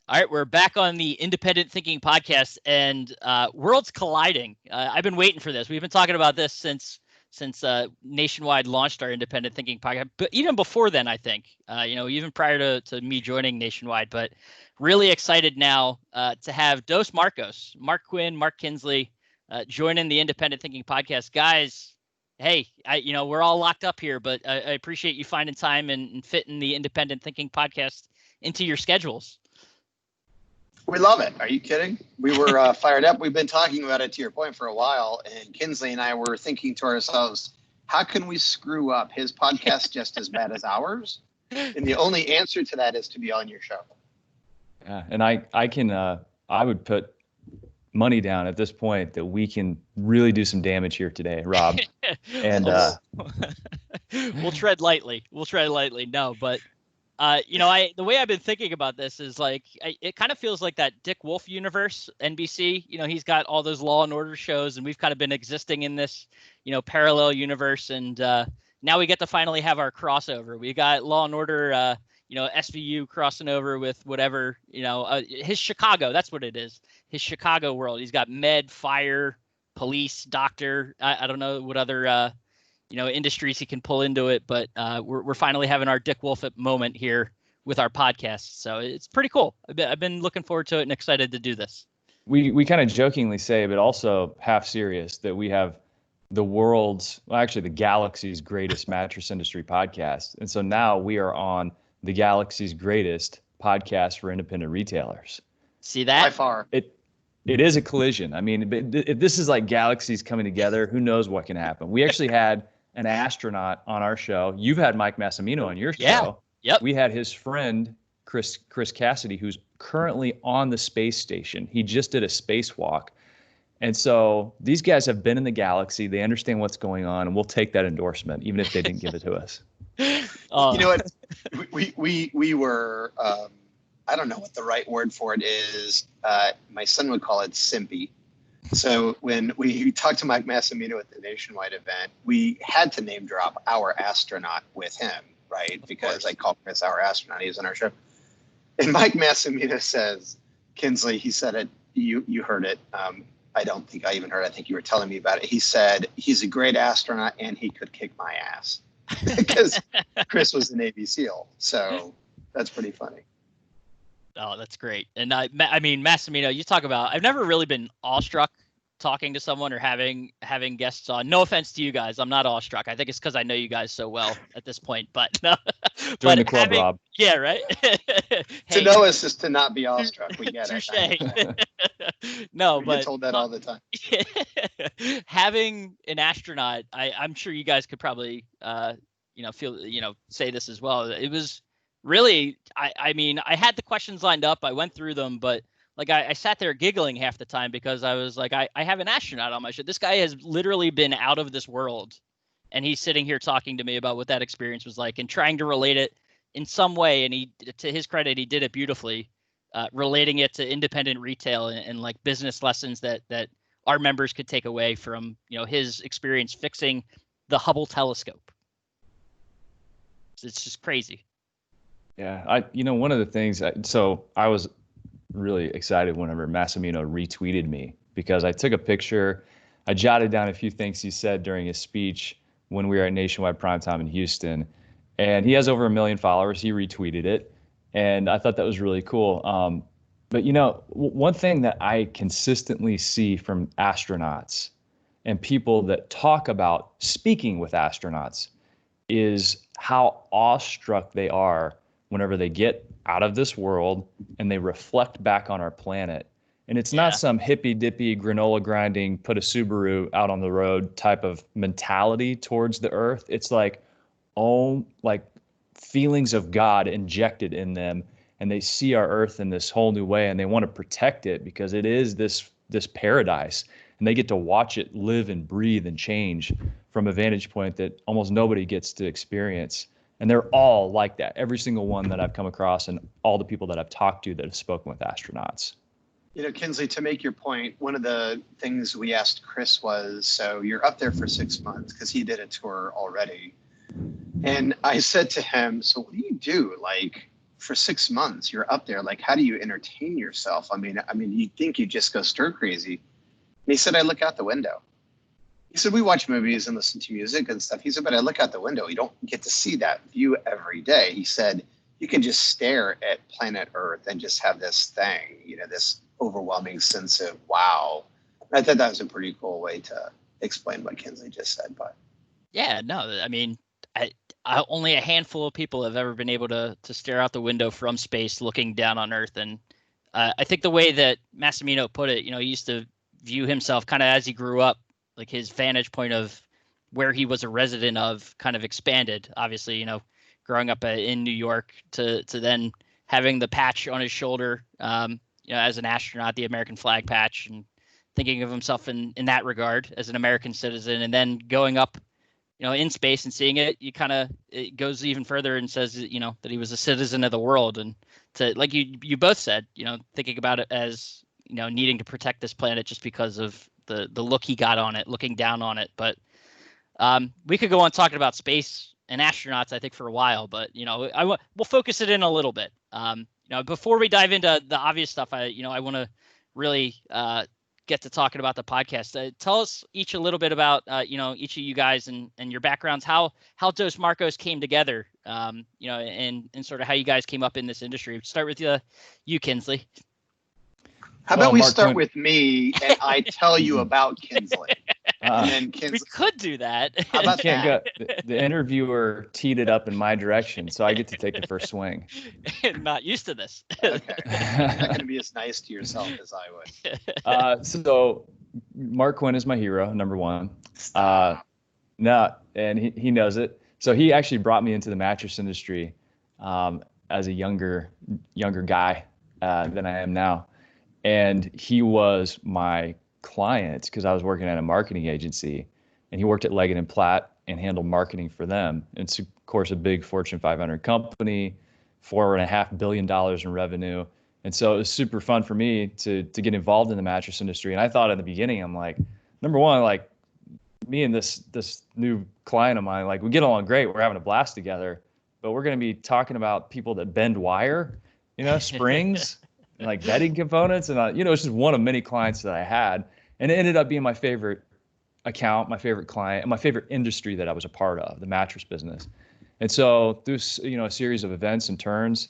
All right, we're back on the Independent Thinking podcast, and worlds colliding. I've been waiting for this. We've been talking about this since Nationwide launched our Independent Thinking podcast, but even before then, I think, even prior to me joining Nationwide. But really excited now to have Dos Marcos, Mark Quinn, Mark Kinsley, joining the Independent Thinking podcast. Guys, hey, we're all locked up here, but I appreciate you finding time and fitting the Independent Thinking podcast into your schedules. We love it. Are you kidding? We were fired up. We've been talking about it, to your point, for a while. And Kinsley and I were thinking to ourselves, how can we screw up his podcast just as bad as ours? And the only answer to that is to be on your show. Yeah, and I would put money down at this point that we can really do some damage here today, Rob. And we'll tread lightly. No, but the way I've been thinking about this is like, it kind of feels like that Dick Wolf universe, NBC. He's got all those Law and Order shows, and we've kind of been existing in this, parallel universe. And now we get to finally have our crossover. We got Law and Order, SVU crossing over with whatever, his Chicago. That's what it is. His Chicago world. He's got med, fire, police, doctor. I don't know what other industries he can pull into it, but we're finally having our Dick Wolf moment here with our podcast. So it's pretty cool. I've been looking forward to it and excited to do this. We kind of jokingly say, but also half serious, that we have the galaxy's greatest mattress industry podcast. And so now we are on the galaxy's greatest podcast for independent retailers. See that? By far. It is a collision. I mean, if this is like galaxies coming together, who knows what can happen? We actually had an astronaut on our show. You've had Mike Massimino on your show. Yep. We had his friend, Chris Cassidy, who's currently on the space station. He just did a spacewalk. And so these guys have been in the galaxy. They understand what's going on, and we'll take that endorsement, even if they didn't give it to us. You know what? We were, I don't know what the right word for it is. My son would call it simpy. So when we talked to Mike Massimino at the Nationwide event, we had to name drop our astronaut with him, right? Because I called Chris our astronaut. He was on our show. And Mike Massimino says, Kinsley, he said it, you heard it. I don't think I even heard it. I think you were telling me about it. He said, he's a great astronaut and he could kick my ass. Because Chris was a Navy SEAL. So that's pretty funny. Oh, that's great. And I mean, Massimino, you talk about, I've never really been awestruck talking to someone or having guests on. No offense to you guys. I'm not awestruck. I think it's because I know you guys so well at this point, but no. Join the club, Rob. Yeah, right. To know us is to not be awestruck. We get it. No, but get told that all the time. Having an astronaut, I'm sure you guys could probably, say this as well. It was really, I mean, I had the questions lined up. I went through them, but like I sat there giggling half the time because I was like, I have an astronaut on my show. This guy has literally been out of this world, and he's sitting here talking to me about what that experience was like and trying to relate it in some way. And he, to his credit, he did it beautifully, relating it to independent retail and like business lessons that our members could take away from, his experience fixing the Hubble telescope. It's just crazy. Yeah, one of the things, so I was really excited whenever Massimino retweeted me, because I took a picture. I jotted down a few things he said during his speech when we were at Nationwide Primetime in Houston, and he has over 1 million followers. He retweeted it, and I thought that was really cool. But one thing that I consistently see from astronauts and people that talk about speaking with astronauts is how awestruck they are whenever they get out of this world and they reflect back on our planet. And it's not some hippy dippy granola grinding, put a Subaru out on the road type of mentality towards the earth. It's like, feelings of God injected in them, and they see our earth in this whole new way, and they want to protect it because it is this paradise, and they get to watch it live and breathe and change from a vantage point that almost nobody gets to experience. And they're all like that. Every single one that I've come across and all the people that I've talked to that have spoken with astronauts. Kinsley, to make your point, one of the things we asked Chris was, so you're up there for 6 months, because he did a tour already. And I said to him, so what do you do? Like, for 6 months, you're up there. Like, how do you entertain yourself? I mean, you'd think you'd just go stir crazy. And he said, I look out the window. He said, we watch movies and listen to music and stuff. He said, but I look out the window. You don't get to see that view every day. He said, you can just stare at planet Earth and just have this thing, this overwhelming sense of wow. I thought that was a pretty cool way to explain what Kinsley just said. But yeah, no, I mean, only a handful of people have ever been able to stare out the window from space looking down on Earth. And I think the way that Massimino put it, he used to view himself kind of as he grew up, like his vantage point of where he was a resident of kind of expanded. Obviously, growing up in New York to then having the patch on his shoulder, as an astronaut, the American flag patch, and thinking of himself in that regard as an American citizen, and then going up, in space and seeing it, it goes even further and says, that he was a citizen of the world. And to, like you both said, thinking about it as, needing to protect this planet just because of the look he got on it, looking down on it. But we could go on talking about space and astronauts, I think, for a while, but, we'll focus it in a little bit. Before we dive into the obvious stuff, I want to really get to talking about the podcast. Tell us each a little bit about, each of you guys and your backgrounds, how Dos Marcos came together, and sort of how you guys came up in this industry. Start with you, Kinsley. How about we start with me and I tell you about Kinsley? And then Kinsley. We could do that. How about that? The interviewer teed it up in my direction, so I get to take the first swing. Not used to this. Okay. You're not going to be as nice to yourself as I would. So Mark Quinn is my hero, number one. And he knows it. So he actually brought me into the mattress industry as a younger guy than I am now. And he was my client because I was working at a marketing agency, and he worked at Leggett & Platt and handled marketing for them. It's, of course, a big Fortune 500 company, $4.5 billion in revenue. And so it was super fun for me to get involved in the mattress industry. And I thought in the beginning, I'm like, number one, like me and this new client of mine, like we get along great. We're having a blast together, but we're going to be talking about people that bend wire, springs. And like bedding components, and it's just one of many clients that I had, and it ended up being my favorite account, my favorite client, and my favorite industry that I was a part of, the mattress business. And so through a series of events and turns,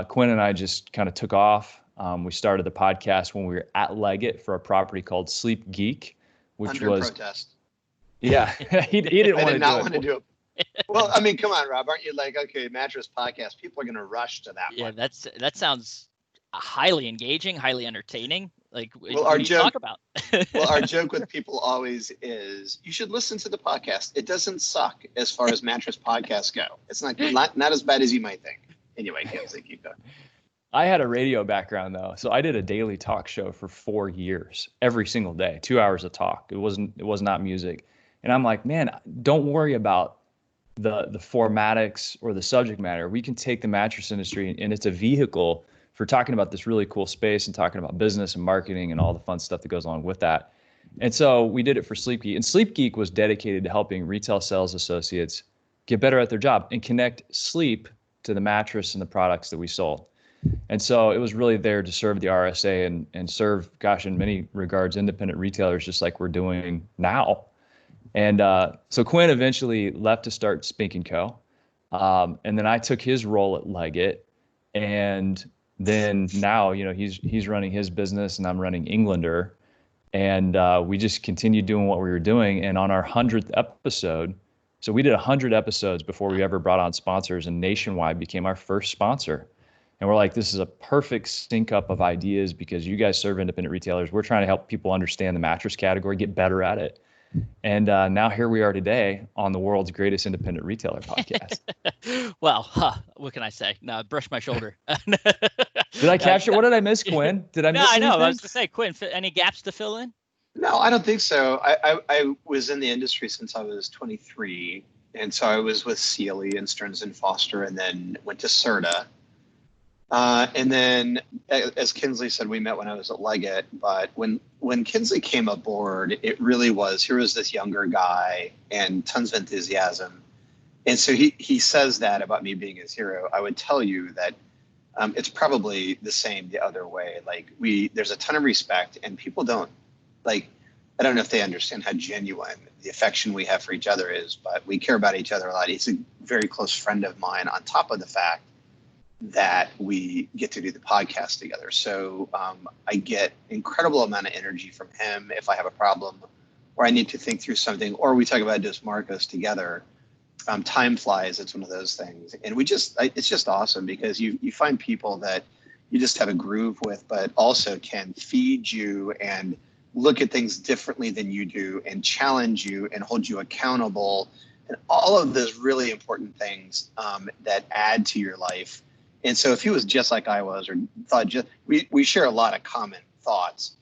Quinn and I just kind of took off. We started the podcast when we were at Leggett for a property called Sleep Geek, which Under was protest. Yeah, he didn't I want did to not do want to do it. Well, I mean, come on, Rob, aren't you like, okay, mattress podcast? People are going to rush to that one. Yeah, that sounds highly engaging, highly entertaining. Like, well, what do you talk about? Well, our joke with people always is, you should listen to the podcast. It doesn't suck as far as mattress podcasts go. It's not as bad as you might think. Anyway, Kinsley, keep going. I had a radio background though, so I did a daily talk show for 4 years, every single day, 2 hours of talk. It was not music, and I'm like, man, don't worry about the formatics or the subject matter. We can take the mattress industry, and it's a vehicle for talking about this really cool space and talking about business and marketing and all the fun stuff that goes along with that. And so we did it for Sleep Geek, and Sleep Geek was dedicated to helping retail sales associates get better at their job and connect sleep to the mattress and the products that we sold. And so it was really there to serve the RSA and serve, gosh, in many regards, independent retailers, just like we're doing now. And so Quinn eventually left to start Spink & Co. And then I took his role at Leggett, and then now, he's running his business and I'm running Englander. And we just continued doing what we were doing. And on our 100th episode, so we did 100 episodes before we ever brought on sponsors, and Nationwide became our first sponsor. And we're like, this is a perfect sync up of ideas because you guys serve independent retailers. We're trying to help people understand the mattress category, get better at it. And now here we are today on the world's greatest independent retailer podcast. Well, what can I say? No, brush my shoulder. Did I capture? What did I miss, Quinn? Did I miss anything? No, I was going to say, Quinn, any gaps to fill in? No, I don't think so. I was in the industry since I was 23. And so I was with Sealy and Stearns & Foster, and then went to Serta. And then, as Kinsley said, we met when I was at Leggett. But when Kinsley came aboard, it really was, here was this younger guy and tons of enthusiasm. And so he says that about me being his hero. I would tell you that It's probably the same the other way. Like there's a ton of respect, and people don't like. I don't know if they understand how genuine the affection we have for each other is, but we care about each other a lot. He's a very close friend of mine. On top of the fact that we get to do the podcast together, so I get incredible amount of energy from him if I have a problem, or I need to think through something, or we talk about Dos Marcos together. Time flies. It's one of those things, and it's just awesome because you find people that you just have a groove with, but also can feed you and look at things differently than you do and challenge you and hold you accountable, and all of those really important things that add to your life. And so if he was just like I was, or thought we share a lot of common thoughts.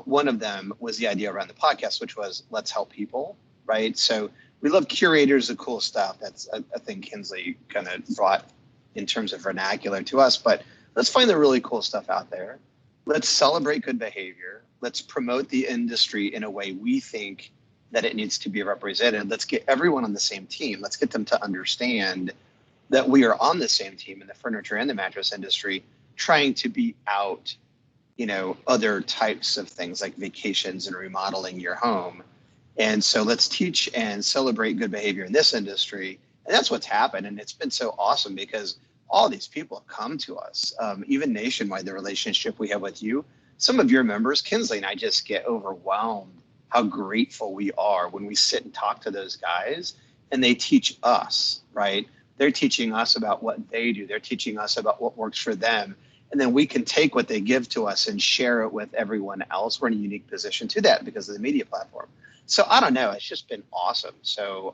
One of them was the idea around the podcast, which was let's help people, right? So we love curators of cool stuff. That's a thing Kinsley kind of brought in terms of vernacular to us. But let's find the really cool stuff out there. Let's celebrate good behavior. Let's promote the industry in a way we think that it needs to be represented. Let's get everyone on the same team. Let's get them to understand that we are on the same team in the furniture and the mattress industry, trying to beat out, other types of things like vacations and remodeling your home. And so let's teach and celebrate good behavior in this industry. And that's what's happened. And it's been so awesome because all these people have come to us, even nationwide, the relationship we have with you. Some of your members, Kinsley and I, just get overwhelmed how grateful we are when we sit and talk to those guys and they teach us, right? They're teaching us about what they do. They're teaching us about what works for them. And then we can take what they give to us and share it with everyone else. We're in a unique position to that because of the media platform. So I don't know. It's just been awesome. So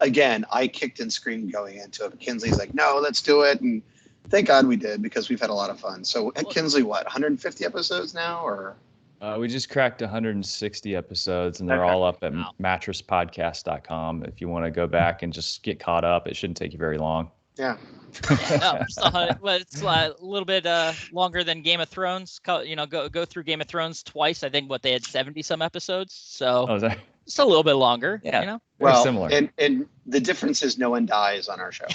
again, I kicked and screamed going into it. But Kinsley's like, no, let's do it. And thank God we did because we've had a lot of fun. So Kinsley, what, 150 episodes now? Or we just cracked 160 episodes, and they're all up at mattresspodcast.com. If you want to go back and just get caught up, it shouldn't take you very long. Yeah. Well, it's a little bit longer than Game of Thrones. Go through Game of Thrones twice. I think they had 70 some episodes, so just a little bit longer. Yeah, well, similar. And the difference is no one dies on our show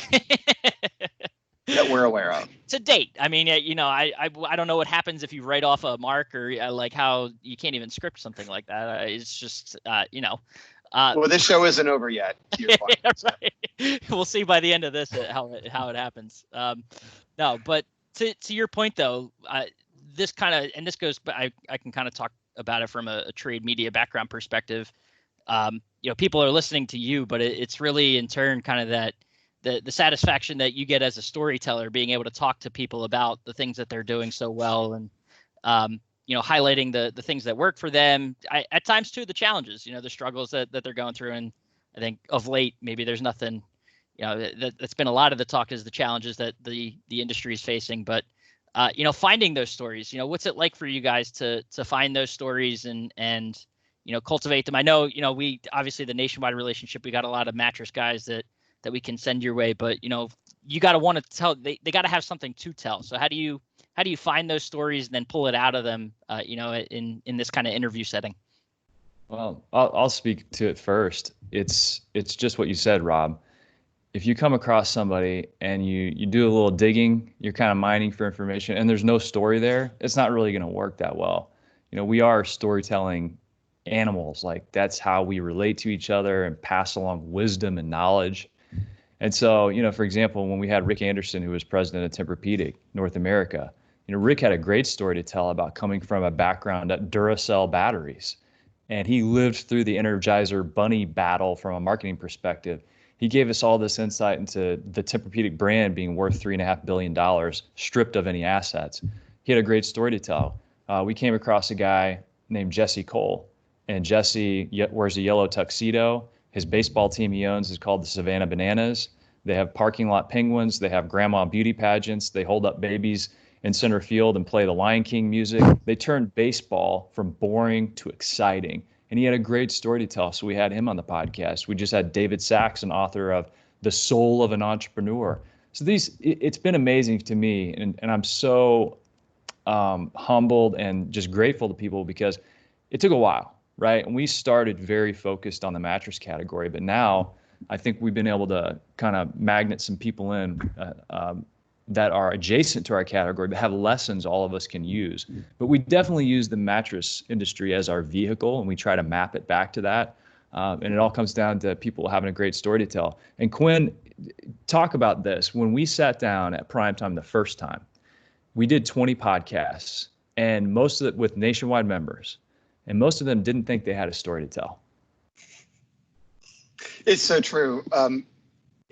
that we're aware of. To date, I mean, I don't know what happens if you write off a mark or like how you can't even script something like that. It's just well, this show isn't over yet. To your point. Right. We'll see by the end of this how it happens. No, but to your point though, this kind of, and this goes, but I can kind of talk about it from a trade media background perspective. People are listening to you, but it's really in turn kind of that the satisfaction that you get as a storyteller, being able to talk to people about the things that they're doing so well, and highlighting the things that work for them. At times too, the challenges, the struggles that they're going through. And I think of late, maybe there's nothing, that's been a lot of the talk is the challenges that the industry is facing. But, finding those stories, what's it like for you guys to find those stories and cultivate them? I know, we obviously the nationwide relationship, we got a lot of mattress guys that we can send your way, but, you got to want to tell, they got to have something to tell. So how do you find those stories and then pull it out of them, in this kind of interview setting? Well, I'll speak to it first. It's just what you said, Rob. If you come across somebody and you do a little digging, you're kind of mining for information, and there's no story there, it's not really going to work that well. We are storytelling animals. Like, that's how we relate to each other and pass along wisdom and knowledge. And so, for example, when we had Rick Anderson, who was president of Tempur-Pedic North America, Rick had a great story to tell about coming from a background at Duracell batteries. And he lived through the Energizer Bunny battle from a marketing perspective. He gave us all this insight into the Tempur-Pedic brand being worth $3.5 billion, stripped of any assets. He had a great story to tell. We came across a guy named Jesse Cole, and Jesse wears a yellow tuxedo. His baseball team he owns is called the Savannah Bananas. They have parking lot penguins. They have grandma beauty pageants. They hold up babies in center field and play the Lion King music. They turned baseball from boring to exciting. And he had a great story to tell. So we had him on the podcast. We just had David Sachs, author of The Soul of an Entrepreneur. So it's been amazing to me. And I'm so humbled and just grateful to people because it took a while, right? And we started very focused on the mattress category, but now I think we've been able to kind of magnet some people in that are adjacent to our category, but have lessons all of us can use. But we definitely use the mattress industry as our vehicle, and we try to map it back to that. And it all comes down to people having a great story to tell. And Quinn, talk about this. When we sat down at Primetime the first time, we did 20 podcasts, and most of it with nationwide members, and most of them didn't think they had a story to tell. It's so true.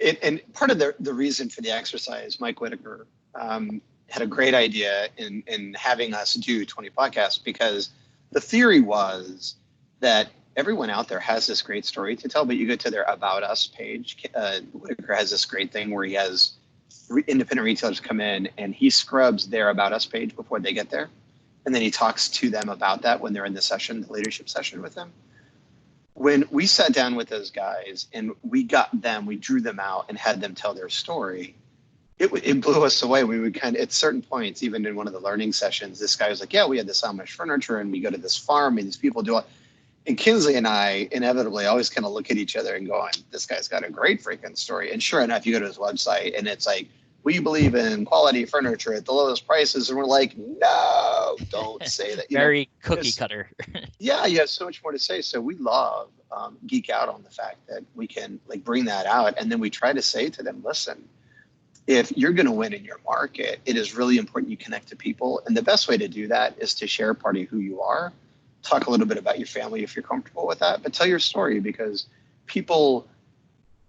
And part of the reason for the exercise, Mike Whitaker had a great idea in having us do 20 podcasts, because the theory was that everyone out there has this great story to tell, but you go to their About Us page. Whitaker has this great thing where he has independent retailers come in and he scrubs their About Us page before they get there. And then he talks to them about that when they're in the session, the leadership session with them. When we sat down with those guys and we drew them out and had them tell their story, it blew us away. We would kind of, at certain points, even in one of the learning sessions, this guy was like, yeah, we had this Amish furniture and we go to this farm and these people do it. And Kinsley and I inevitably always kind of look at each other and go, this guy's got a great freaking story. And sure enough, you go to his website and it's like, we believe in quality furniture at the lowest prices. And we're like, no, don't say that. Very cookie cutter. Yeah, you have so much more to say. So we love geek out on the fact that we can like bring that out. And then we try to say to them, listen, if you're going to win in your market, it is really important you connect to people. And the best way to do that is to share part of who you are. Talk a little bit about your family if you're comfortable with that, but tell your story, because people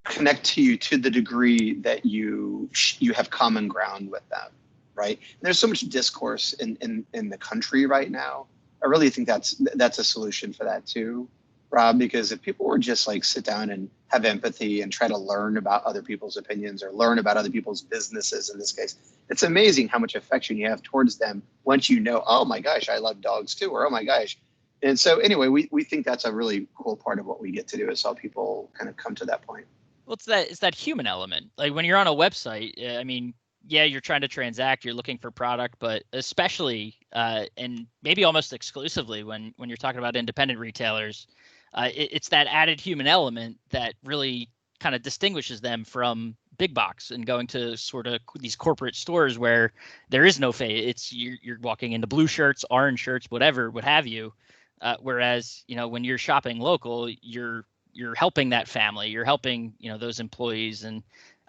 connect to you to the degree that you have common ground with them, right? And there's so much discourse in the country right now. I really think that's a solution for that too, Rob, because if people were just like sit down and have empathy and try to learn about other people's opinions or learn about other people's businesses in this case, it's amazing how much affection you have towards them once you know, oh my gosh, I love dogs too, or oh my gosh. And so anyway, we think that's a really cool part of what we get to do is help people kind of come to that point. Well, it's that human element. Like when you're on a website, I mean, yeah, you're trying to transact, you're looking for product, but especially and maybe almost exclusively when you're talking about independent retailers, it's that added human element that really kind of distinguishes them from big box and going to sort of these corporate stores where there is no face. It's you're walking into blue shirts, orange shirts, whatever, what have you. Whereas, when you're shopping local, you're helping that family, you're helping, those employees. And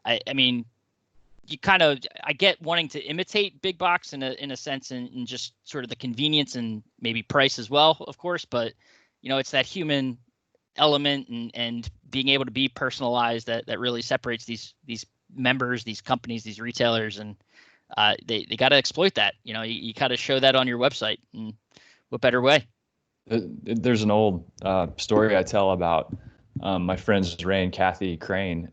I mean, I get wanting to imitate big box in a sense, and just sort of the convenience and maybe price as well, of course. But, it's that human element and being able to be personalized that really separates these members, these companies, these retailers. And they got to exploit that. You got to show that on your website. And what better way? There's an old story I tell about my friends Ray and Kathy Crane's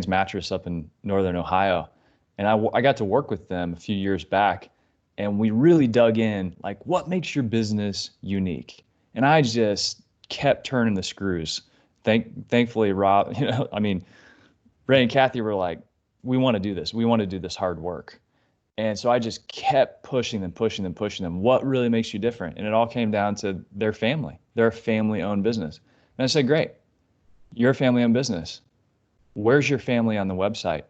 Mattress up in Northern Ohio. And I got to work with them a few years back, and we really dug in, like, what makes your business unique? And I just kept turning the screws. Thankfully, Rob, Ray and Kathy were like, we want to do this. We want to do this hard work. And so I just kept pushing them. What really makes you different? And it all came down to their family. They're a family-owned business. And I said, great, you're a family-owned business. Where's your family on the website?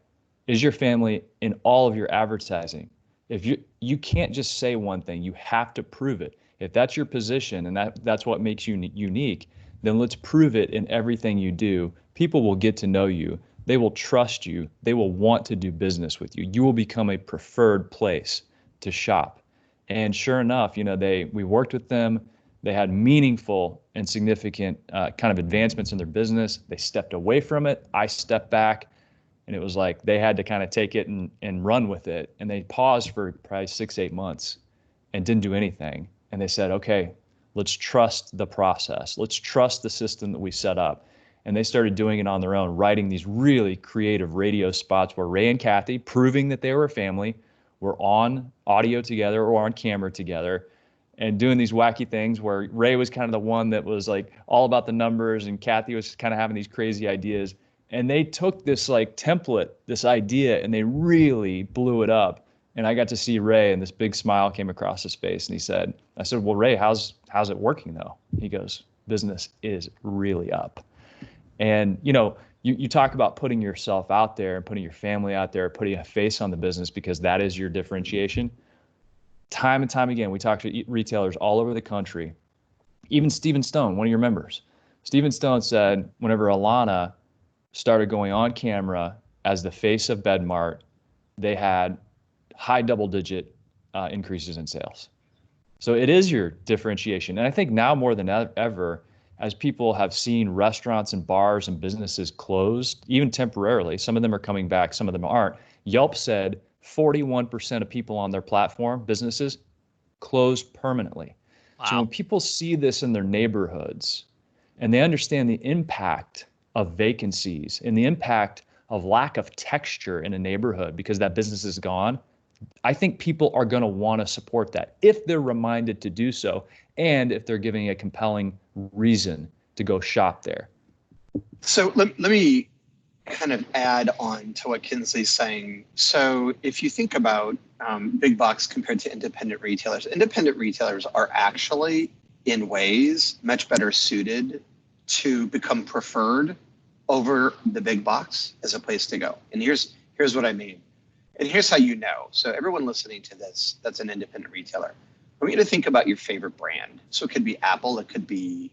Is your family in all of your advertising? If you can't just say one thing, you have to prove it. If that's your position and that's what makes you unique, then let's prove it in everything you do. People will get to know you. They will trust you. They will want to do business with you. You will become a preferred place to shop. And sure enough, we worked with them. They had meaningful and significant kind of advancements in their business. They stepped away from it. I stepped back, and it was like they had to kind of take it and run with it. And they paused for probably 6-8 months and didn't do anything. And they said, okay, let's trust the process. Let's trust the system that we set up. And they started doing it on their own, writing these really creative radio spots where Ray and Kathy, proving that they were a family, were on audio together or on camera together, and doing these wacky things where Ray was kind of the one that was like all about the numbers, and Kathy was kind of having these crazy ideas. And they took this like template, this idea, and they really blew it up. And I got to see Ray, and this big smile came across his face. And I said, well, Ray, how's it working though? He goes, business is really up. And, you talk about putting yourself out there and putting your family out there, putting a face on the business because that is your differentiation. Time and time again, we talk to retailers all over the country. Even Steven Stone, one of your members, Steven Stone said whenever Alana started going on camera as the face of BedMart, they had high double-digit increases in sales. So it is your differentiation. And I think now more than ever, as people have seen restaurants and bars and businesses closed, even temporarily, some of them are coming back, some of them aren't. Yelp said 41% of people on their platform, businesses, closed permanently. Wow. So when people see this in their neighborhoods and they understand the impact of vacancies and the impact of lack of texture in a neighborhood because that business is gone, I think people are going to want to support that if they're reminded to do so and if they're giving a compelling reason to go shop there. So let me kind of add on to what Kinsley's saying. So if you think about big box compared to independent retailers are actually in ways much better suited to become preferred over the big box as a place to go. And here's what I mean. And here's how you know. So everyone listening to this, that's an independent retailer. I want you to think about your favorite brand. So it could be Apple, it could be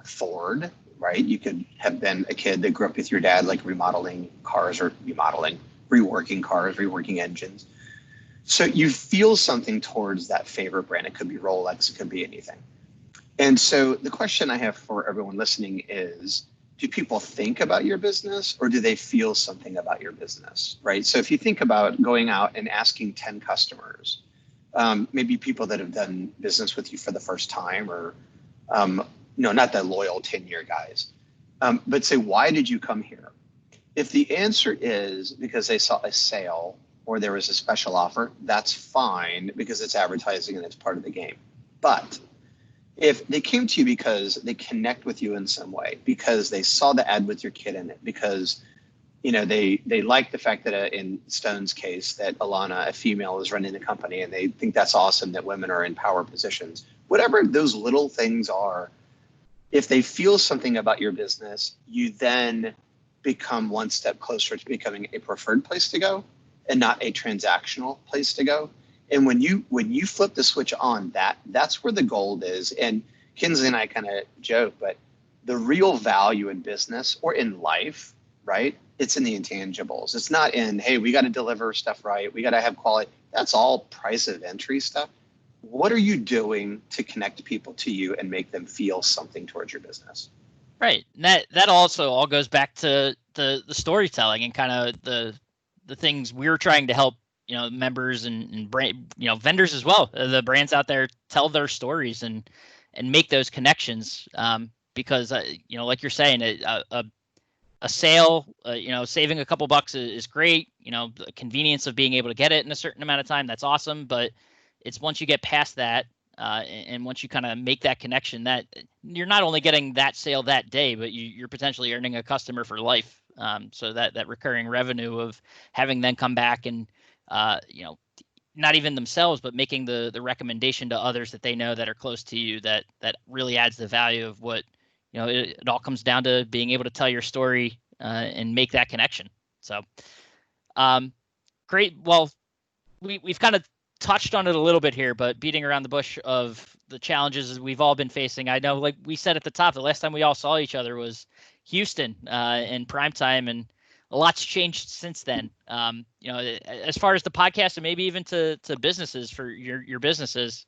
Ford, right? You could have been a kid that grew up with your dad, like remodeling cars or reworking cars, reworking engines. So you feel something towards that favorite brand. It could be Rolex, it could be anything. And so the question I have for everyone listening is, do people think about your business or do they feel something about your business, right? So if you think about going out and asking 10 customers, maybe people that have done business with you for the first time or, not the loyal 10-year guys, but say, why did you come here? If the answer is because they saw a sale or there was a special offer, that's fine because it's advertising and it's part of the game. But if they came to you because they connect with you in some way, because they saw the ad with your kid in it, because they like the fact that in Stone's case that Alana, a female, is running the company and they think that's awesome that women are in power positions, whatever those little things are, if they feel something about your business, you then become one step closer to becoming a preferred place to go and not a transactional place to go. And when you flip the switch on, that's where the gold is. And Kinsley and I kind of joke, but the real value in business or in life, right? It's in the intangibles. It's not in, hey, we got to deliver stuff right. We got to have quality. That's all price of entry stuff. What are you doing to connect people to you and make them feel something towards your business? Right. And that also all goes back to the storytelling and kind of the things we're trying to help members and brand, vendors as well. The brands out there tell their stories and make those connections. Because like you're saying, a sale, saving a couple bucks is great. The convenience of being able to get it in a certain amount of time, that's awesome. But it's once you get past that, and once you kind of make that connection, that you're not only getting that sale that day, but you're potentially earning a customer for life. So that recurring revenue of having them come back and not even themselves, but making the recommendation to others that they know that are close to you, that really adds the value of what, it all comes down to being able to tell your story and make that connection. So great. Well, we've kind of touched on it a little bit here, but beating around the bush of the challenges we've all been facing. I know, like we said at the top, the last time we all saw each other was Houston in primetime, and a lot's changed since then. As far as the podcast and maybe even to businesses for your businesses,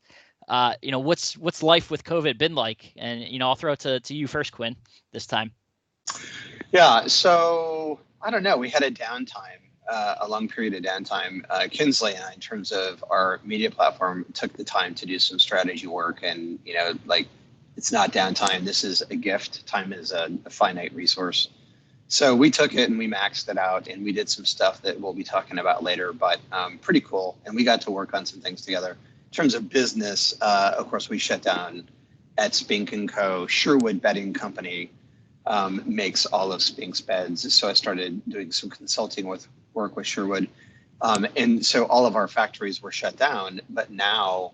what's life with COVID been like? And, I'll throw it to you first, Quinn, this time. Yeah. So I don't know. We had a downtime, a long period of downtime. Kinsley and I, in terms of our media platform, took the time to do some strategy work and, it's not downtime. This is a gift. Time is a finite resource. So we took it and we maxed it out and we did some stuff that we'll be talking about later, but pretty cool. And we got to work on some things together. In terms of business, of course, we shut down at Spink & Co. Sherwood Bedding Company makes all of Spink's beds. So I started doing some consulting work with Sherwood. And so all of our factories were shut down. But now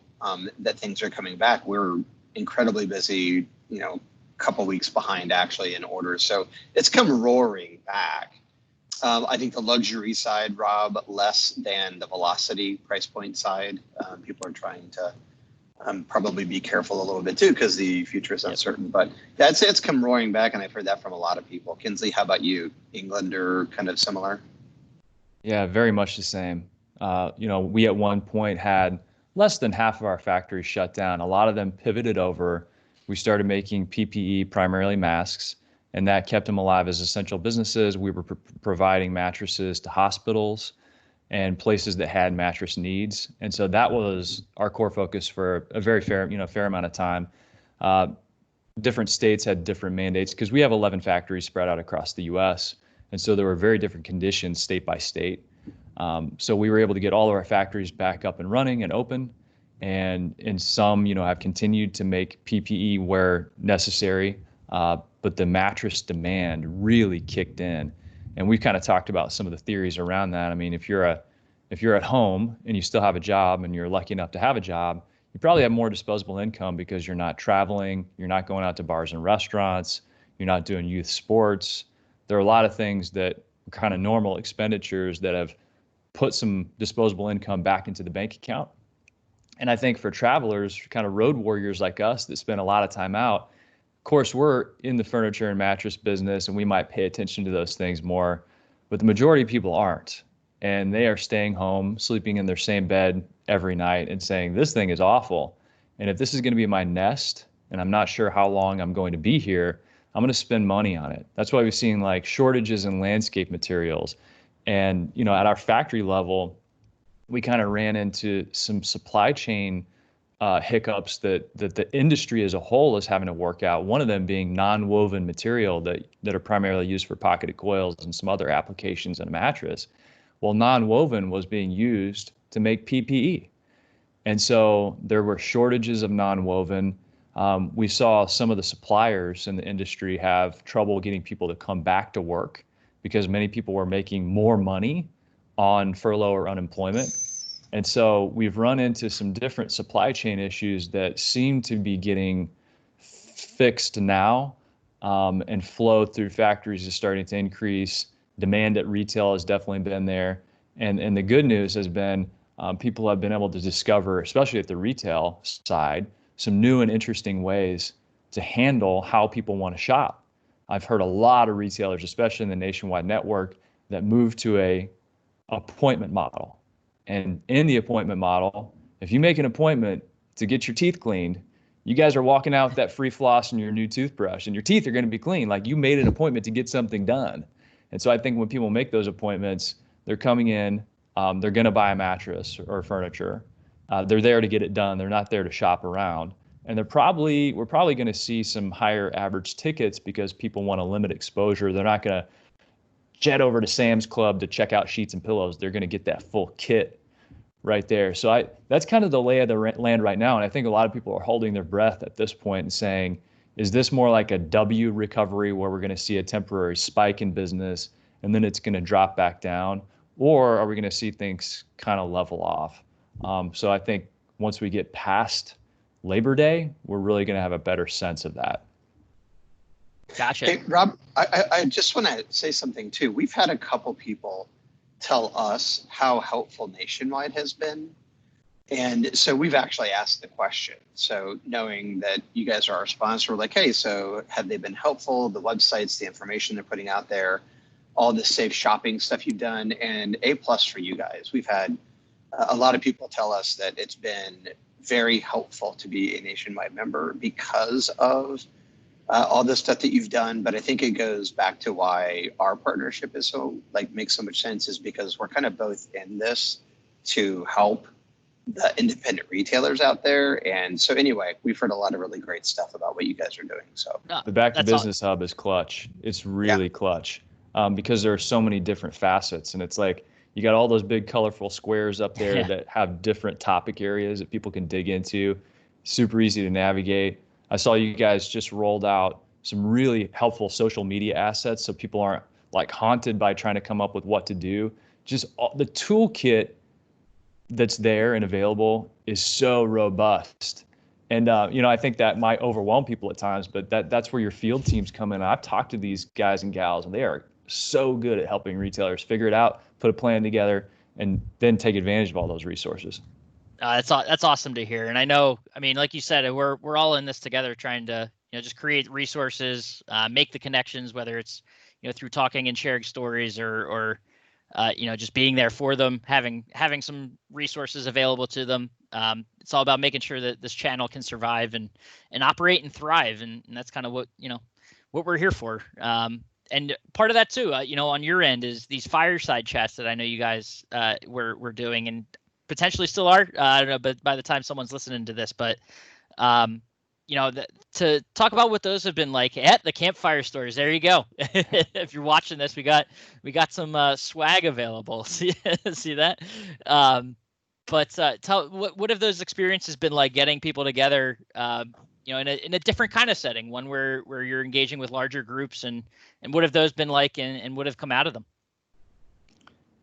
that things are coming back, we're incredibly busy, couple weeks behind actually in orders. So it's come roaring back. I think the luxury side, Rob, less than the velocity price point side. People are trying to probably be careful a little bit too, because the future is uncertain. But yeah, I'd say it's come roaring back, and I've heard that from a lot of people. Kinsley, how about you? England or kind of similar? Yeah, very much the same. We at one point had less than half of our factories shut down. A lot of them pivoted over. We started making PPE, primarily masks, and that kept them alive as essential businesses. We were providing mattresses to hospitals and places that had mattress needs. And so that was our core focus for a very fair amount of time. Different states had different mandates because we have 11 factories spread out across the U.S. And so there were very different conditions state by state. So we were able to get all of our factories back up and running and open. And some, have continued to make PPE where necessary. But the mattress demand really kicked in. And we've kind of talked about some of the theories around that. I mean, if you're at home and you still have a job and you're lucky enough to have a job, you probably have more disposable income because you're not traveling, you're not going out to bars and restaurants, you're not doing youth sports. There are a lot of things that are kind of normal expenditures that have put some disposable income back into the bank account. And I think for travelers, kind of road warriors like us that spend a lot of time out, of course, we're in the furniture and mattress business and we might pay attention to those things more, but the majority of people aren't. And they are staying home, sleeping in their same bed every night and saying, this thing is awful. And if this is going to be my nest and I'm not sure how long I'm going to be here, I'm going to spend money on it. That's why we've seen like shortages in landscape materials. And, at our factory level, we kind of ran into some supply chain hiccups that the industry as a whole is having to work out. One of them being non-woven material that are primarily used for pocketed coils and some other applications in a mattress. Well, non-woven was being used to make PPE. And so there were shortages of non-woven. We saw some of the suppliers in the industry have trouble getting people to come back to work because many people were making more money on furlough or unemployment. And so we've run into some different supply chain issues that seem to be getting fixed now, and flow through factories is starting to increase. Demand at retail has definitely been there. And the good news has been people have been able to discover, especially at the retail side, some new and interesting ways to handle how people want to shop. I've heard a lot of retailers, especially in the nationwide network, that move to a appointment model. And in the appointment model, if you make an appointment to get your teeth cleaned, you guys are walking out with that free floss and your new toothbrush, and your teeth are going to be clean. Like you made an appointment to get something done. And so I think when people make those appointments, they're coming in, they're going to buy a mattress or furniture. They're there to get it done. They're not there to shop around. And we're probably going to see some higher average tickets because people want to limit exposure. They're not going to jet over to Sam's Club to check out sheets and pillows. They're going to get that full kit right there. So that's kind of the lay of the land right now. And I think a lot of people are holding their breath at this point and saying, is this more like a W recovery where we're going to see a temporary spike in business and then it's going to drop back down? Or are we going to see things kind of level off? So I think once we get past Labor Day, we're really going to have a better sense of that. Gotcha. Hey, Rob, I just want to say something too. We've had a couple people tell us how helpful Nationwide has been. And so we've actually asked the question. So knowing that you guys are our sponsor, we're like, hey, so have they been helpful? The websites, the information they're putting out there, all the safe shopping stuff you've done, and A+ for you guys. We've had a lot of people tell us that it's been very helpful to be a Nationwide member because of all the stuff that you've done. But I think it goes back to why our partnership is makes so much sense, is because we're kind of both in this to help the independent retailers out there. And so anyway, we've heard a lot of really great stuff about what you guys are doing. So the Back to Business Hub is clutch. It's really clutch, because there are so many different facets. And it's like, you got all those big colorful squares up there that have different topic areas that people can dig into. Super easy to navigate. I saw you guys just rolled out some really helpful social media assets so people aren't like haunted by trying to come up with what to do. Just the toolkit that's there and available is so robust. And I think that might overwhelm people at times, but that's where your field teams come in. I've talked to these guys and gals, and they are so good at helping retailers figure it out, put a plan together, and then take advantage of all those resources. That's awesome to hear. And I know, I mean, like you said, we're all in this together, trying to just create resources, make the connections, whether it's through talking and sharing stories or just being there for them, having some resources available to them. It's all about making sure that this channel can survive and operate and thrive, and that's kind of what we're here for. And part of that too, on your end, is these fireside chats that I know you guys were doing and potentially still are. I don't know, but by the time someone's listening to this, but to talk about what those have been like at the Campfire Stories. There you go. If you're watching this, we got some swag available. See that? But tell what have those experiences been like, getting people together, in a different kind of setting, one where you're engaging with larger groups, and what have those been like, and what have come out of them?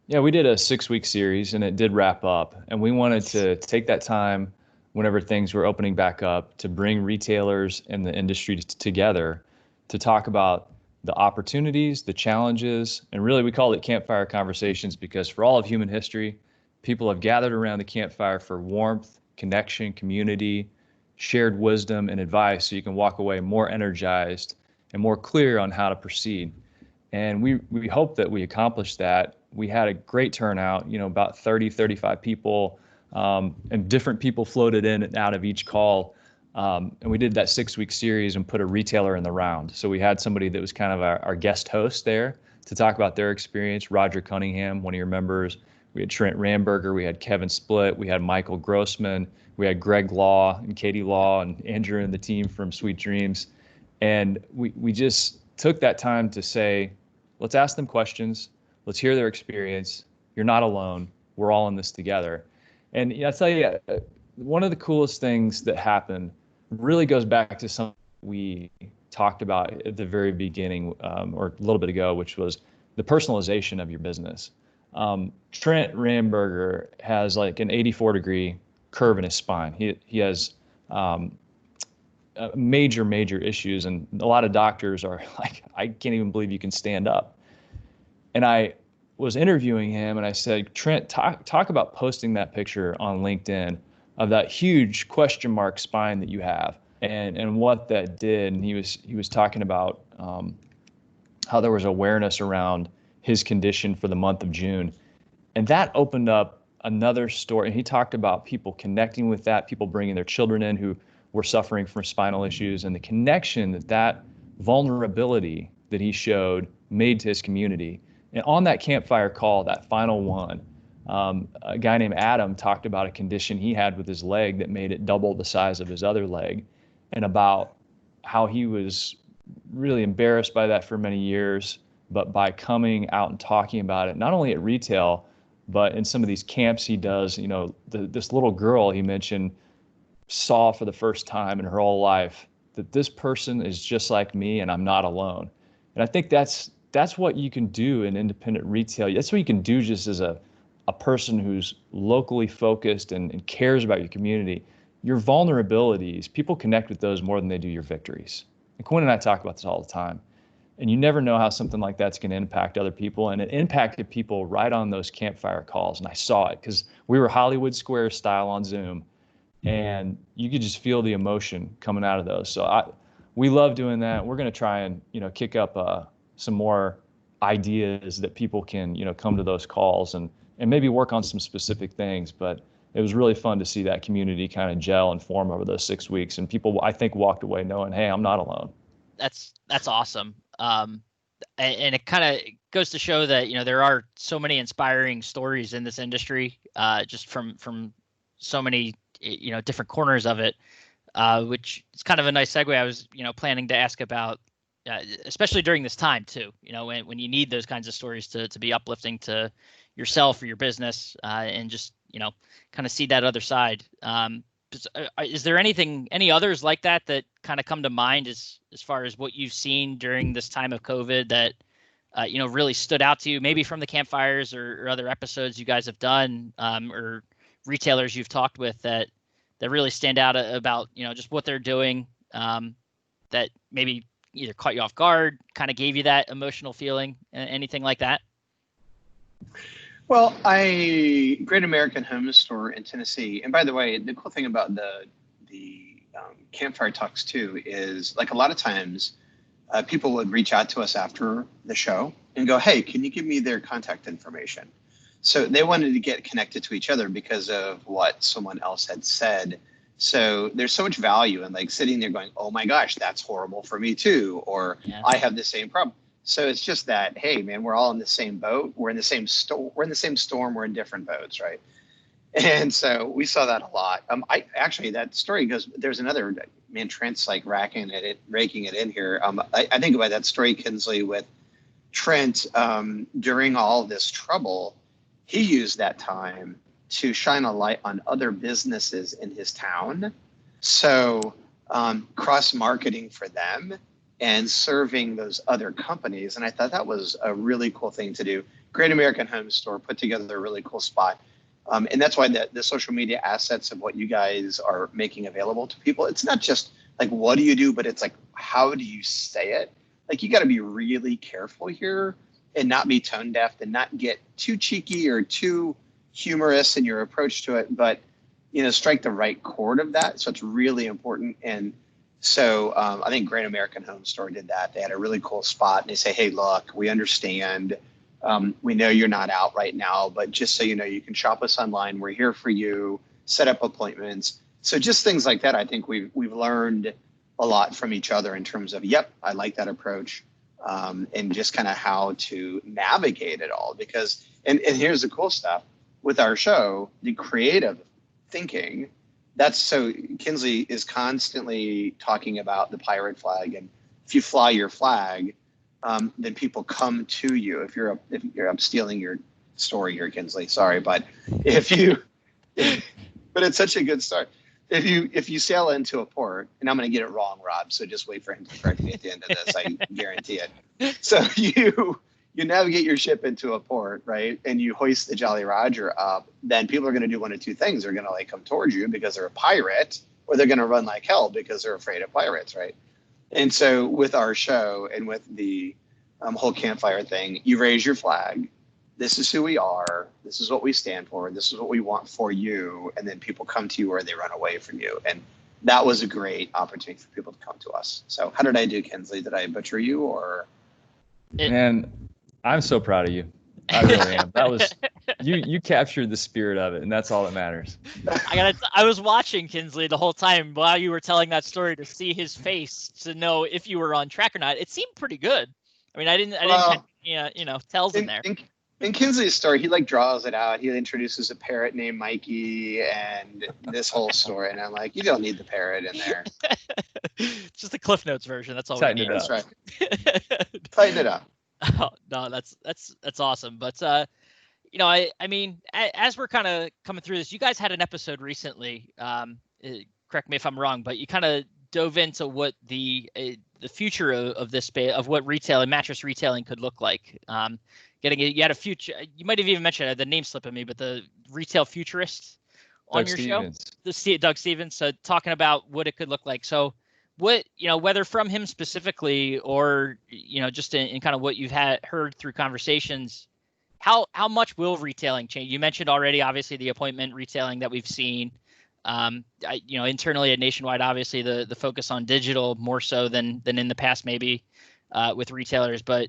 Yeah, we did a 6-week series, and it did wrap up, and we wanted to take that time whenever things were opening back up to bring retailers and the industry together to talk about the opportunities, the challenges, and really we call it Campfire Conversations because for all of human history, people have gathered around the campfire for warmth, connection, community, shared wisdom, and advice so you can walk away more energized and more clear on how to proceed. And we hope that we accomplished that. We had a great turnout, about 30, 35 people, and different people floated in and out of each call. And we did that 6-week series and put a retailer in the round. So we had somebody that was kind of our guest host there to talk about their experience. Roger Cunningham, one of your members. We had Trent Ramberger. We had Kevin Splitt. We had Michael Grossman. We had Greg Law and Katie Law and Andrew and the team from Sweet Dreams. And we just took that time to say, let's ask them questions. Let's hear their experience. You're not alone. We're all in this together. And I'll tell you, one of the coolest things that happened really goes back to something we talked about at the very beginning, or a little bit ago, which was the personalization of your business. Trent Ramberger has like an 84-degree curve in his spine. He has major issues, and a lot of doctors are like, I can't even believe you can stand up. And I was interviewing him, and I said, Trent, talk about posting that picture on LinkedIn of that huge question mark spine that you have, and what that did. And he was talking about how there was awareness around his condition for the month of June, and that opened up another story. And he talked about people connecting with that, people bringing their children in who were suffering from spinal issues, and the connection that vulnerability that he showed made to his community. And on that campfire call, that final one, a guy named Adam talked about a condition he had with his leg that made it double the size of his other leg, and about how he was really embarrassed by that for many years, but by coming out and talking about it, not only at retail, but in some of these camps he does, this little girl he mentioned saw for the first time in her whole life that this person is just like me and I'm not alone. And I think that's what you can do in independent retail. That's what you can do just as a person who's locally focused and cares about your community. Your vulnerabilities, people connect with those more than they do your victories. And Quinn and I talk about this all the time. And you never know how something like that's going to impact other people. And it impacted people right on those campfire calls. And I saw it because we were Hollywood Square style on Zoom. And you could just feel the emotion coming out of those. So we love doing that. We're going to try and, kick up some more ideas that people can, come to those calls and maybe work on some specific things. But it was really fun to see that community kind of gel and form over those 6 weeks. And people, I think, walked away knowing, hey, I'm not alone. That's awesome. And it kind of goes to show that, there are so many inspiring stories in this industry, just from so many, different corners of it, which is kind of a nice segue. I was, planning to ask about, especially during this time too, when you need those kinds of stories to be uplifting to yourself or your business, and just, kind of see that other side. Is there any others like that kind of come to mind as far as what you've seen during this time of COVID that, really stood out to you, maybe from the campfires or other episodes you guys have done, or retailers you've talked with that that really stand out about, just what they're doing, that maybe either caught you off guard, kind of gave you that emotional feeling, anything like that? Well, Great American Home Store in Tennessee, and by the way, the cool thing about the Campfire Talks too is, like, a lot of times people would reach out to us after the show and go, "Hey, can you give me their contact information?" So they wanted to get connected to each other because of what someone else had said. So there's so much value in, like, sitting there going, "Oh my gosh, that's horrible for me too," or Yeah. "I have the same problem." So it's just that, hey man, we're all in the same boat. We're in the same we're in the same storm. We're in different boats, right? And so we saw that a lot. I actually, that story goes, there's another man, Trent's like raking it in here. I think about that story, Kinsley, with Trent, during all this trouble. He used that time to shine a light on other businesses in his town. So cross marketing for them and serving those other companies. And I thought that was a really cool thing to do. Great American Home Store put together a really cool spot. And that's why the social media assets of what you guys are making available to people, it's not just like, what do you do, but it's like, how do you say it? Like, you got to be really careful here and not be tone deaf and not get too cheeky or too humorous in your approach to it, but, strike the right chord of that. So it's really important. And so I think Great American Home Store did that. They had a really cool spot, and they say, "Hey, look, we understand. We know you're not out right now, but just so you know, you can shop us online. We're here for you. Set up appointments." So just things like that. I think we've learned a lot from each other in terms of, yep, I like that approach, and just kind of how to navigate it all. Because, and here's the cool stuff with our show, the creative thinking. That's so Kinsley is constantly talking about the pirate flag, and if you fly your flag, then people come to you. I'm stealing your story here, Kinsley. Sorry, but but it's such a good start. If you sail into a port, and I'm going to get it wrong, Rob, so just wait for him to correct me at the end of this. I guarantee it. So you navigate your ship into a port, right, and you hoist the Jolly Roger up, then people are going to do one of two things. They're going to, like, come towards you because they're a pirate, or they're going to run like hell because they're afraid of pirates, right? And so with our show and with the whole campfire thing, you raise your flag. This is who we are. This is what we stand for. This is what we want for you. And then people come to you or they run away from you. And that was a great opportunity for people to come to us. So how did I do, Kinsley? Did I butcher you, or? Man, I'm so proud of you. I really am. That was you captured the spirit of it, and that's all that matters. I was watching Kinsley the whole time while you were telling that story to see his face to know if you were on track or not. It seemed pretty good. I mean, I didn't tells in there. In Kinsley's story, he, like, draws it out. He introduces a parrot named Mikey and this whole story. And I'm like, you don't need the parrot in there. It's just the Cliff Notes version. That's all Tighten we need. it up. That's right. Tighten it up. Oh, no, that's awesome. But I mean, as we're kind of coming through this, you guys had an episode recently. Correct me if I'm wrong, but you kind of dove into what the future of this space, of what mattress retailing could look like. You had a future. You might have even mentioned, the name slipping me, but the retail futurist on Doug your Stevens. show, Doug Stevens. So talking about what it could look like. So what, whether from him specifically or, just in kind of what you've heard through conversations, how much will retailing change? You mentioned already, obviously, the appointment retailing that we've seen. Internally at Nationwide, obviously the focus on digital more so than in the past, maybe with retailers. But,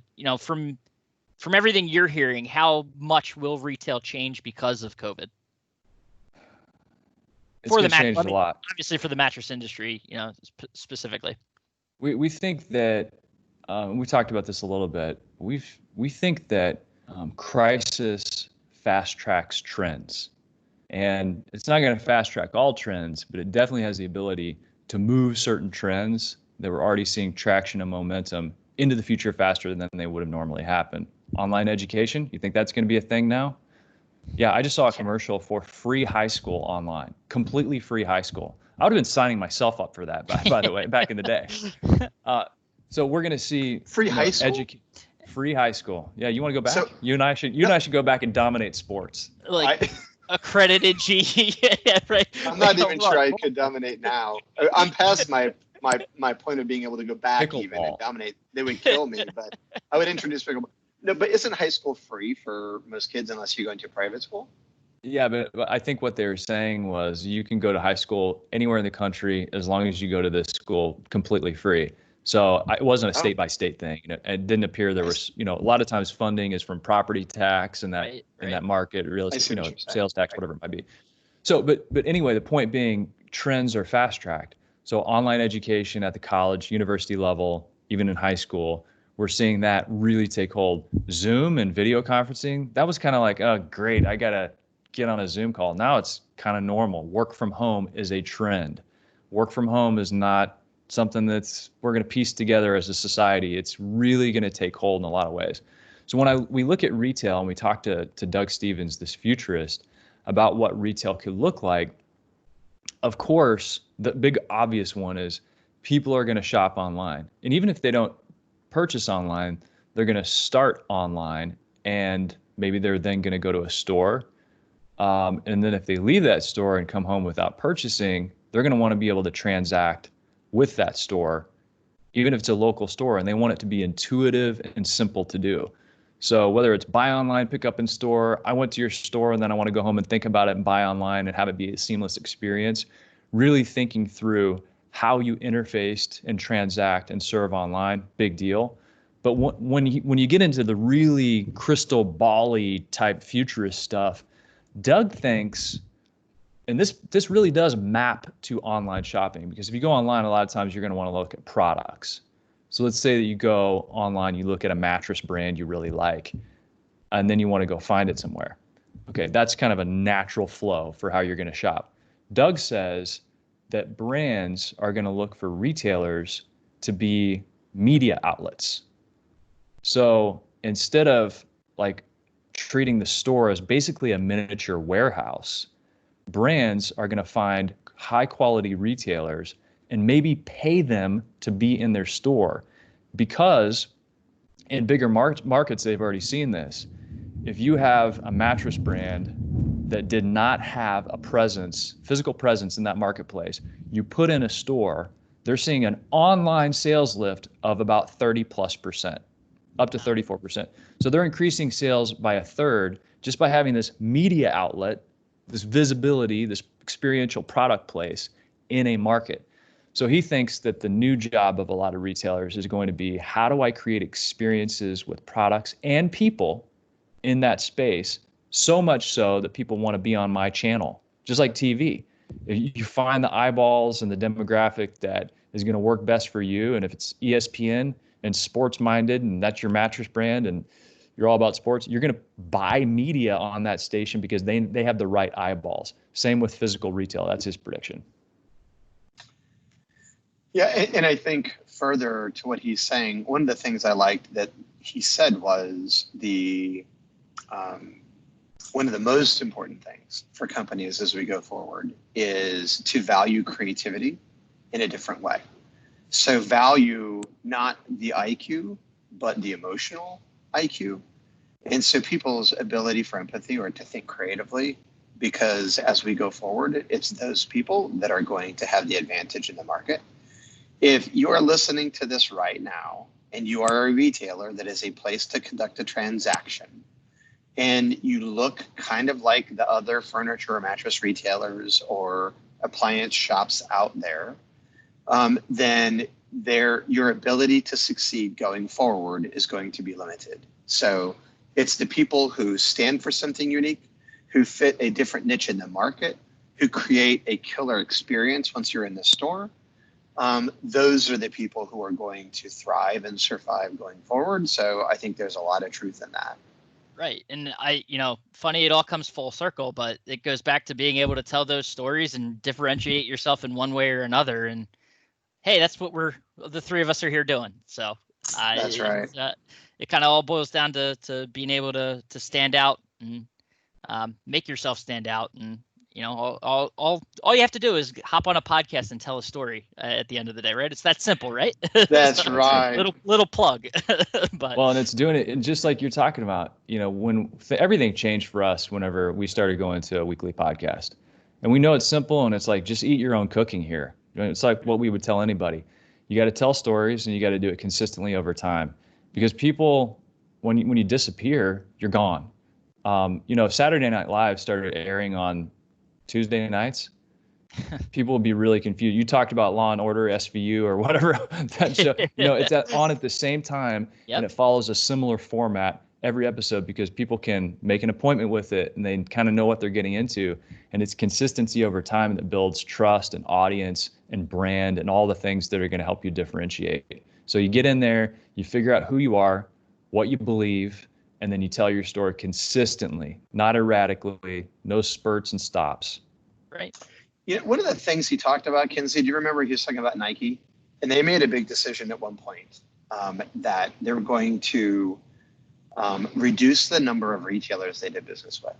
from everything you're hearing, how much will retail change because of COVID? It's going to change a lot. Obviously, for the mattress industry, specifically. We think that we talked about this a little bit. We think that crisis fast tracks trends, and it's not going to fast track all trends, but it definitely has the ability to move certain trends that we're already seeing traction and momentum into the future faster than they would have normally happened. Online education, you think that's going to be a thing now? Yeah, I just saw a commercial for free high school online, completely free high school. I would have been signing myself up for that, by the way, back in the day. So we're going to see free high school. Free high school. Yeah, you want to go back? So, you and I should go back and dominate sports. Like accredited GE. Yeah, right. I'm not even sure I could dominate now. I'm past my point of being able to go back even and dominate. They would kill me, but I would introduce pickleball. No, but isn't high school free for most kids unless you go into a private school? Yeah, but I think what they were saying was you can go to high school anywhere in the country as long as you go to this school completely free. So it wasn't a state by state thing. It didn't appear there was, a lot of times funding is from property tax and that in that market, real estate, sales tax, whatever it might be. So, but anyway, the point being, trends are fast tracked. So online education at the college, university level, even in high school, we're seeing that really take hold. Zoom and video conferencing, that was kind of like, oh, great, I gotta get on a Zoom call. Now it's kind of normal. Work from home is a trend. Work from home is not something that's we're going to piece together as a society. It's really going to take hold in a lot of ways. So when we look at retail and we talk to Doug Stevens, this futurist, about what retail could look like, of course, the big obvious one is people are going to shop online. And even if they don't purchase online, they're going to start online and maybe they're then going to go to a store. And then if they leave that store and come home without purchasing, they're going to want to be able to transact with that store, even if it's a local store, and they want it to be intuitive and simple to do. So whether it's buy online, pick up in store, I went to your store and then I want to go home and think about it and buy online and have it be a seamless experience, really thinking through how you interfaced and transact and serve online, big deal. But when you get into the really crystal ball-y type futurist stuff, Doug thinks, and this really does map to online shopping, because if you go online, a lot of times you're going to want to look at products. So let's say that you go online, you look at a mattress brand you really like, and then you want to go find it somewhere. Okay, that's kind of a natural flow for how you're going to shop. Doug says that brands are going to look for retailers to be media outlets. So instead of like treating the store as basically a miniature warehouse, brands are going to find high quality retailers and maybe pay them to be in their store, because in bigger markets, they've already seen this. If you have a mattress brand that did not have a physical presence in that marketplace, you put in a store, they're seeing an online sales lift of about 30+%, up to 34%. So they're increasing sales by a third just by having this media outlet, this visibility, this experiential product place in a market. So he thinks that the new job of a lot of retailers is going to be, how do I create experiences with products and people in that space, so much so that people want to be on my channel, just like TV. If you find the eyeballs and the demographic that is going to work best for you, and if it's ESPN and sports minded and that's your mattress brand and you're all about sports, you're going to buy media on that station because they have the right eyeballs. Same with physical retail. That's his prediction. Yeah, and I think further to what he's saying, one of the things I liked that he said was one of the most important things for companies as we go forward is to value creativity in a different way. So value not the IQ, but the emotional IQ. And so people's ability for empathy or to think creatively, because as we go forward, it's those people that are going to have the advantage in the market. If you are listening to this right now and you are a retailer that is a place to conduct a transaction, and you look kind of like the other furniture or mattress retailers or appliance shops out there, then your ability to succeed going forward is going to be limited. So it's the people who stand for something unique, who fit a different niche in the market, who create a killer experience once you're in the store. Those are the people who are going to thrive and survive going forward. So I think there's a lot of truth in that. Right. And funny, it all comes full circle, but it goes back to being able to tell those stories and differentiate yourself in one way or another. And hey, that's what the three of us are here doing. So that's right. It kind of all boils down to being able to stand out and make yourself stand out. And, You know, all you have to do is hop on a podcast and tell a story at the end of the day, right? It's that simple, right? That's So, right. little plug. But well, and it's doing it, and just like you're talking about, you know, when everything changed for us whenever we started going to a weekly podcast, and we know it's simple, and it's like just eat your own cooking here. You know, it's like what we would tell anybody. You got to tell stories, and you got to do it consistently over time, because people, when you disappear, you're gone. You know, if Saturday Night Live started airing on Tuesday nights, people would be really confused. You talked about Law and Order, SVU, or whatever that show. You know, it's on at the same time, Yep. and it follows a similar format every episode because people can make an appointment with it and they kind of know what they're getting into. And it's consistency over time that builds trust and audience and brand and all the things that are going to help you differentiate. So you get in there, you figure out who you are, what you believe, and then you tell your story consistently, not erratically, no spurts and stops. Right. You know, one of the things he talked about, Kinsey, do you remember he was talking about Nike? And they made a big decision at one point that they were going to reduce the number of retailers they did business with.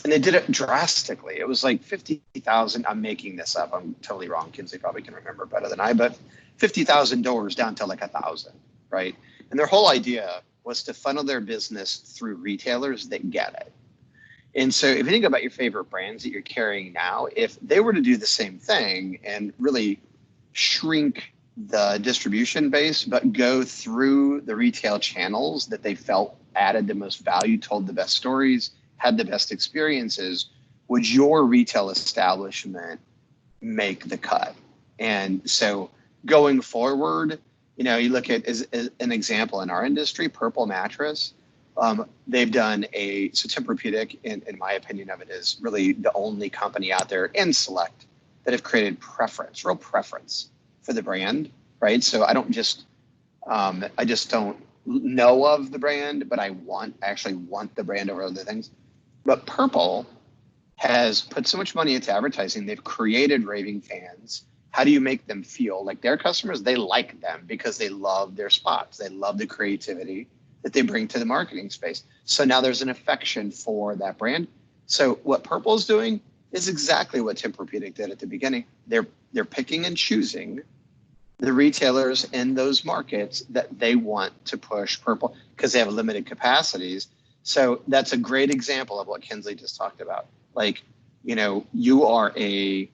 And they did it drastically. It was like 50,000. I'm making this up. I'm totally wrong. Kinsey probably can remember better than I, but 50,000 doors down to like 1,000, right? And their whole idea was to funnel their business through retailers that get it. And so if you think about your favorite brands that you're carrying now, if they were to do the same thing and really shrink the distribution base, but go through the retail channels that they felt added the most value, told the best stories, had the best experiences, would your retail establishment make the cut? And so going forward, you know, you look at as an example in our industry, Purple Mattress. They've done so Tempur-Pedic, in my opinion of it, is really the only company out there, and Select, that have created real preference for the brand, right? So I just don't know of the brand, but I actually want the brand over other things. But Purple has put so much money into advertising. They've created raving fans. How do you make them feel like their customers? They like them because they love their spots. They love the creativity that they bring to the marketing space. So now there's an affection for that brand. So what Purple is doing is exactly what Tempur-Pedic did at the beginning. They're picking and choosing the retailers in those markets that they want to push Purple because they have limited capacities. So that's a great example of what Kinsley just talked about. Like, you know, you are a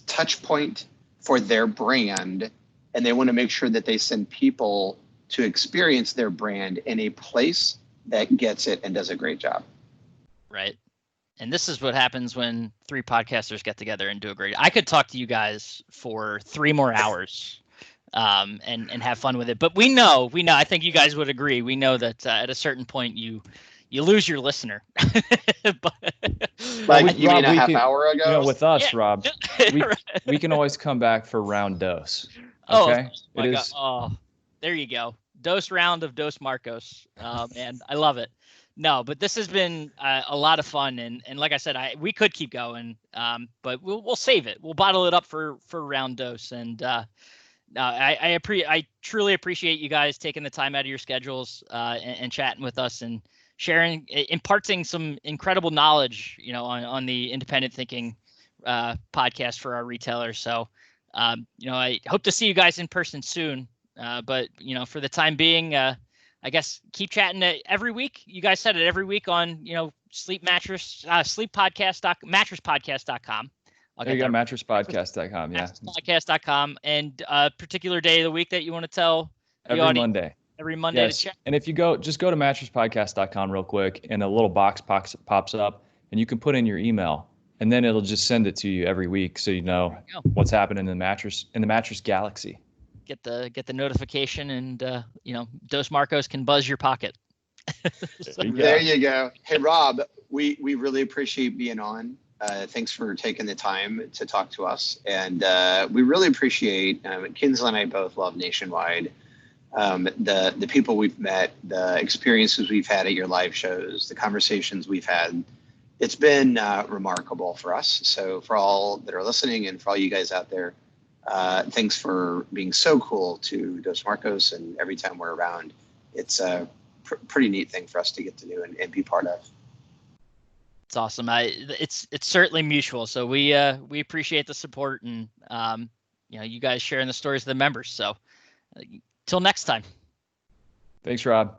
touch point for their brand, and they want to make sure that they send people to experience their brand in a place that gets it and does a great job. Right. And this is what happens when three podcasters get together and do a great. I could talk to you guys for 3 more hours and have fun with it. But we know, I think you guys would agree. We know that at a certain point you lose your listener. Like you mean a half hour ago? You know, with us, Yeah. Rob, we can always come back for round dose. Oh Okay? my God. Oh, there you go. Dose round of Dos Marcos. Man, I love it. No, but this has been a lot of fun, and like I said, we could keep going, but we'll save it. We'll bottle it up for round dose, and I truly appreciate you guys taking the time out of your schedules and chatting with us and sharing, imparting some incredible knowledge, you know, on the independent thinking podcast for our retailers. So, you know, I hope to see you guys in person soon. But you know, for the time being, I guess keep chatting every week. You guys said it every week on, you know, mattresspodcast.com. There you go, mattresspodcast.com. Yeah. Mattresspodcast.com, and a particular day of the week that you want to tell the Every audience. Monday. Every Monday Yes. to check. And if you just go to mattresspodcast.com real quick, and a little box pops up, and you can put in your email, and then it'll just send it to you every week, so you know what's happening in the mattress galaxy. Get the notification, and you know, Dos Marcos can buzz your pocket. There you go. Hey, Rob, we really appreciate being on. Thanks for taking the time to talk to us, and we really appreciate. Kinsley and I both love Nationwide. The people we've met, the experiences we've had at your live shows, the conversations we've had. It's been remarkable for us. So for all that are listening, and for all you guys out there, thanks for being so cool to Dos Marcos, and every time we're around, it's a pretty neat thing for us to get to do and be part of. It's awesome. It's certainly mutual. So we appreciate the support and you guys sharing the stories of the members. So till next time. Thanks, Rob.